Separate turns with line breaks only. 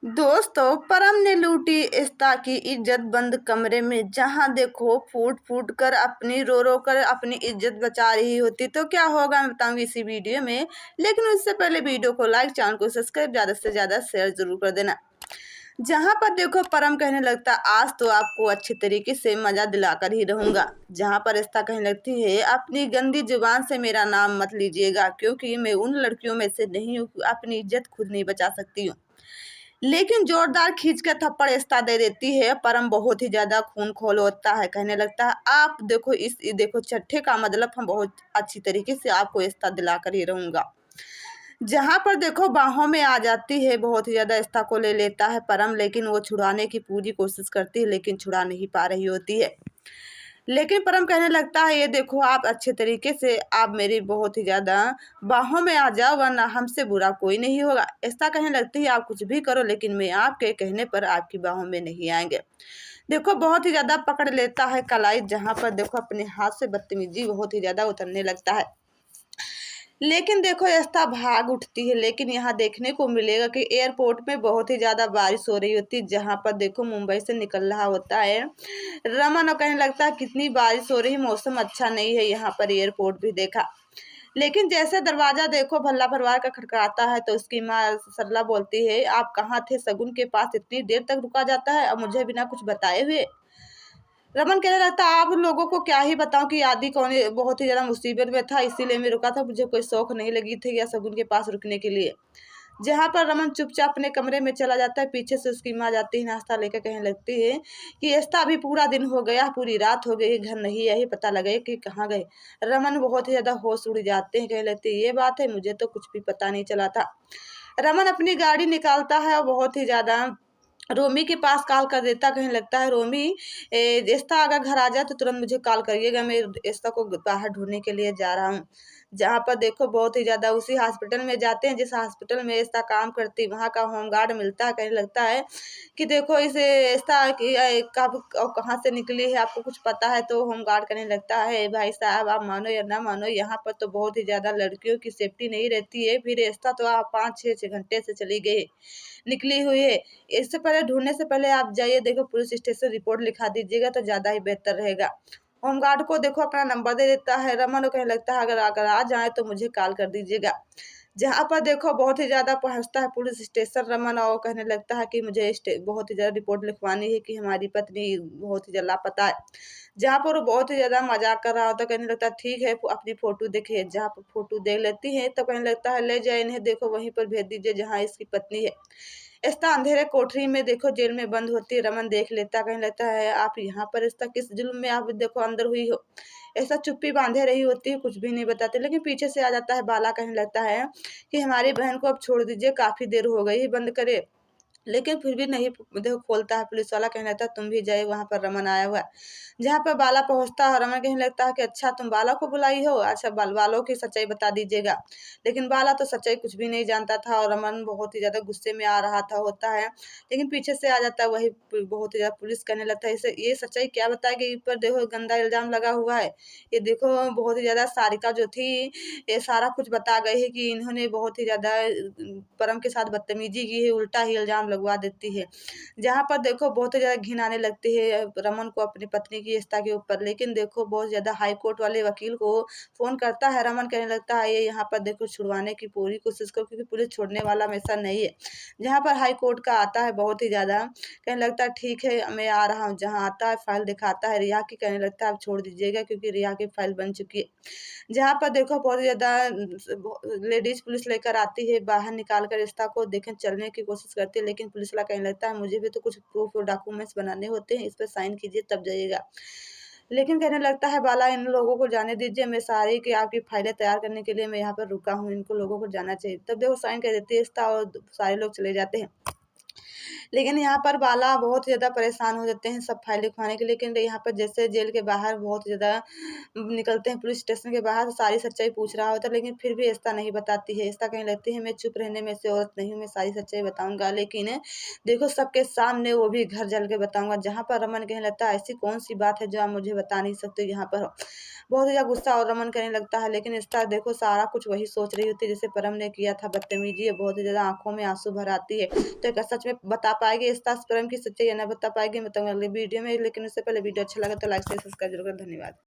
दोस्तों, परम ने लूटी इश्ता की इज्जत बंद कमरे में। जहां देखो फूट फूट कर अपनी रो रो कर अपनी इज्जत बचा रही होती। तो क्या होगा मैं बताऊंगी इसी वीडियो में। लेकिन उससे पहले वीडियो को लाइक, चैनल को सब्सक्राइब, ज्यादा से ज्यादा शेयर जरूर कर देना। जहां पर देखो परम कहने लगता, आज तो आपको अच्छे तरीके से मजा दिलाकर ही रहूंगा। जहां पर इश्ता कहने लगती है, अपनी गंदी जुबान से मेरा नाम मत लीजिएगा, क्योंकि मैं उन लड़कियों में से नहीं हूँ, अपनी इज्जत खुद नहीं बचा सकती हूँ। लेकिन जोरदार खींच के थप्पड़ इश्ता दे देती है। परम बहुत ही ज्यादा खून खोल होता है, कहने लगता है, आप देखो देखो चट्टे का मतलब हम बहुत अच्छी तरीके से आपको इश्ता दिलाकर ही रहूंगा। जहां पर देखो बाहों में आ जाती है, बहुत ही ज्यादा इश्ता को ले लेता है परम। लेकिन वो छुड़ाने की पूरी कोशिश करती है, लेकिन छुड़ा नहीं पा रही होती है। लेकिन परम कहने लगता है, ये देखो आप अच्छे तरीके से आप मेरी बहुत ही ज़्यादा बाहों में आ जाओ, वरना हमसे बुरा कोई नहीं होगा। ऐसा कहने लगती है, आप कुछ भी करो, लेकिन मैं आपके कहने पर आपकी बाहों में नहीं आएंगे। देखो बहुत ही ज़्यादा पकड़ लेता है कलाई। जहाँ पर देखो अपने हाथ से बदतमीजी बहुत ही ज़्यादा उतरने लगता है। लेकिन देखो ऐसा भाग उठती है। लेकिन यहाँ देखने को मिलेगा कि एयरपोर्ट में बहुत ही ज़्यादा बारिश हो रही होती है। जहाँ पर देखो मुंबई से निकल रहा होता है रमन, और कहने लगता है, कितनी बारिश हो रही है, मौसम अच्छा नहीं है। यहाँ पर एयरपोर्ट भी देखा। लेकिन जैसे दरवाजा देखो भल्ला परिवार का खटखटाता है, तो उसकी माँ सरला बोलती है, आप कहाँ थे? शगुन के पास इतनी देर तक रुका जाता है और मुझे बिना कुछ बताए हुए। रमन कहने लगता, आप लोगों को क्या ही बताऊं कि आदि कौन बहुत ही ज्यादा मुसीबत में था, इसीलिए मैं रुका था। मुझे कोई शौक नहीं लगी थी या शगुन के पास रुकने के लिए। जहाँ पर रमन चुपचाप अपने कमरे में चला जाता है। पीछे से उसकी माँ जाती है नाश्ता लेकर, कहने लगती है कि ऐसा अभी पूरा दिन हो गया, पूरी रात हो गई, घर नहीं आई, पता लगे कि कहाँ गए। रमन बहुत ही ज्यादा होश उड़ जाते हैं, कहने लगते हैं, ये बात है, मुझे तो कुछ भी पता नहीं चला था। रमन अपनी गाड़ी निकालता है और बहुत ही ज्यादा रोमी के पास कॉल कर देता, कहने लगता है, रोमी ऐसा अगर घर आ जाए तो तुरंत मुझे कॉल करिएगा, मैं ऐसा को बाहर ढूंढने के लिए जा रहा हूँ। जहाँ पर देखो बहुत ही ज्यादा उसी हॉस्पिटल में जाते हैं जिस हॉस्पिटल में ऐसा काम करती, वहाँ का होमगार्ड मिलता है। कहने लगता है कि देखो इसे ऐसा कि कब और कहाँ से निकली है, आपको कुछ पता है? तो होमगार्ड कहने लगता है, भाई साहब आप मानो या ना मानो, यहाँ पर तो बहुत ही ज्यादा लड़कियों की सेफ्टी नहीं रहती है। फिर ऐसा तो आप 5-6 घंटे से चली गई निकली हुई है। इससे पहले ढूंढने से पहले आप जाइए, देखो पुलिस स्टेशन रिपोर्ट लिखा दीजिएगा तो ज़्यादा ही बेहतर रहेगा। होमगार्ड को देखो अपना नंबर दे देता है रमन, को कहने लगता है, अगर अगर आ जाए तो मुझे कॉल कर दीजिएगा। जहाँ पर देखो बहुत ही ज़्यादा पहुँचता है पुलिस स्टेशन रमन, और कहने लगता है कि मुझे बहुत ही ज़्यादा रिपोर्ट लिखवानी है कि हमारी पत्नी बहुत ही ज़्यादा लापता है। जहाँ पर वो बहुत ही ज़्यादा मजाक कर रहा होता है, कहने लगता है, ठीक है अपनी फ़ोटो देखिए। जहाँ पर फ़ोटो देख लेती है तो कहने लगता है, ले जाए इन्हें, देखो वहीं पर भेज दीजिए जहाँ इसकी पत्नी है। ऐसा अंधेरे कोठरी में देखो जेल में बंद होती है। रमन देख लेता, कहने लगता है, आप यहाँ पर ऐसा किस जुल्म में आप देखो अंदर हुई हो। ऐसा चुप्पी बांधे रही होती है, कुछ भी नहीं बताते। लेकिन पीछे से आ जाता है बाला, कहने लगता है कि हमारी बहन को अब छोड़ दीजिए, काफी देर हो गई है, बंद करे। लेकिन फिर भी नहीं देखो खोलता है पुलिस वाला, कहने लगता है, तुम भी जाए, वहां पर रमन आया हुआ है। जहाँ पर बाला पहुंचता है, रमन कहने लगता है कि अच्छा तुम बाला को बुलाई हो, अच्छा बालों की सच्चाई बता दीजिएगा। लेकिन बाला तो सच्चाई कुछ भी नहीं जानता था, और रमन बहुत ही ज्यादा गुस्से में आ रहा था होता है। लेकिन पीछे से आ जाता है वही बहुत ही ज्यादा पुलिस, कहने लगता है, इसे ये सच्चाई क्या बताएगी, इस पर देखो गंदा इल्जाम लगा हुआ है। ये देखो बहुत ही ज्यादा सारिका जो थी ये सारा कुछ बता गई है कि इन्होंने बहुत ही ज्यादा परम के साथ बदतमीजी की है, उल्टा ही इल्जाम लगवा देती है। जहाँ पर देखो बहुत ही ज़्यादा घिन आने लगती है रमन को अपनी पत्नी की आस्था के ऊपर। लेकिन देखो बहुत ज़्यादा हाई कोर्ट वाले वकील को फ़ोन करता है रमन, कहने लगता है, ये यहाँ पर देखो छुड़वाने की पूरी कोशिश करो, क्योंकि पुलिस छोड़ने वाला हमेशा नहीं है। जहाँ पर हाई कोर्ट का आता है बहुत ही ज़्यादा, कहने लगता है, ठीक है मैं आ रहा हूँ। जहाँ आता है फाइल दिखाता है रिया की, कहने लगता है, आप छोड़ दीजिएगा क्योंकि रिया की फाइल बन चुकी है। जहाँ पर देखो बहुत ज़्यादा लेडीज़ पुलिस लेकर आती है, बाहर निकाल कर रिश्ता को देखें चलने की कोशिश करती है। लेकिन पुलिस वाला कहने लगता है, मुझे भी तो कुछ प्रूफ और डॉक्यूमेंट्स बनाने होते हैं, इस पर साइन कीजिए तब जाइएगा। लेकिन कहने लगता है, बाला इन लोगों को जाने दीजिए, मैं सारी की आपकी फाइलें तैयार करने के लिए मैं यहाँ पर रुका हूँ, इनको लोगों को जाना चाहिए। तब देखो साइन कर देती है रिश्ता और सारे लोग चले जाते हैं। लेकिन यहाँ पर बाला बहुत ज़्यादा परेशान हो जाते हैं सब फाइल लिखवाने के लिए। लेकिन यहाँ पर जैसे जेल के बाहर बहुत ज़्यादा निकलते हैं पुलिस स्टेशन के बाहर, तो सारी सच्चाई पूछ रहा होता है। लेकिन फिर भी ऐसा नहीं बताती है। ऐसा कहने लगती है, मैं चुप रहने में से औरत नहीं हूँ, मैं सारी सच्चाई बताऊंगा। लेकिन देखो सबके सामने, वो भी घर जल के बताऊंगा। जहाँ पर रमन कहने लगता है, ऐसी कौन सी बात है जो आप मुझे बता नहीं सकते यहाँ पर हो। बहुत ही ज़्यादा गुस्सा और रमन करने लगता है, लेकिन इस्ता देखो सारा कुछ वही सोच रही होती है जैसे परम ने किया था बदतमीजी है। बहुत ही ज़्यादा आंखों में आंसू भर आती है। तो क्या सच में बता पाएगी इस्ता परम की सच्चाई या ना बता पाएगी, मैं बताऊँगी अगली वीडियो में। लेकिन उससे पहले वीडियो अच्छा लगा तो लाइक शेयर सब्सक्राइब जरूर करें। धन्यवाद।